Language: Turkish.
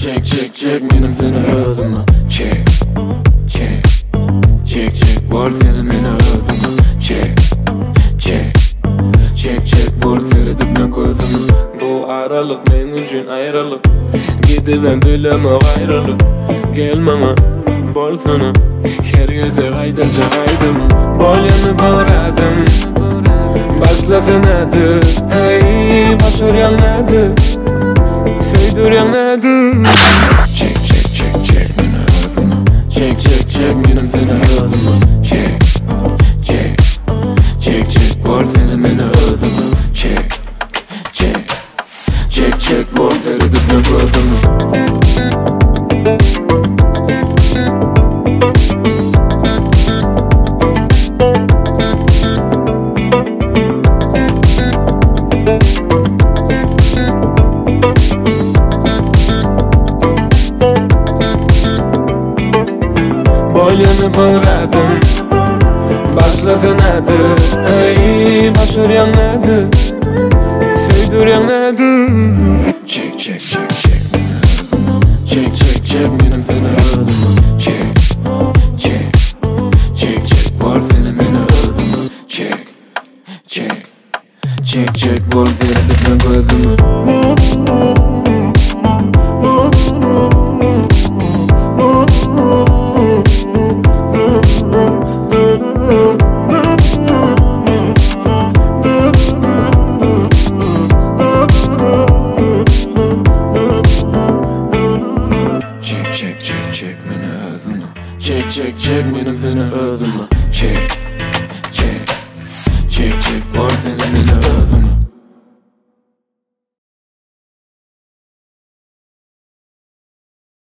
Çek çek çek benim seni özümü. Çek çek çek çek bol seni meni özümü. Çek çek çek çek bol seni dibine gözümü. Bu aralık men üçün ayrılık. Gidilen bileme ayrılık. Gelmeme bol sana her yerde haydalca haydım. Bol yanı bağradım. Başlasın adı. Hey başır yanladı. Söydür yanladı. Çek çek çek çek beni özüme. Çek çek çek benim seni özüme. Çek çek çek çek bol seni beni özüme. Çek çek çek çek bol seni dibine gözüme. Boynunu bağradım. Başlasın adı. Ey başır yanladı. Söydür yanladı. Çek çek çek çek beni özüme. Çek çek çek benim seni özüme. Çek çek çek çek bol seni beni özüme. Çek çek çek çek bol seni dibine gözüme. Çek çek çek çek beni özüme. Çek çek çek benim seni özüme. Çek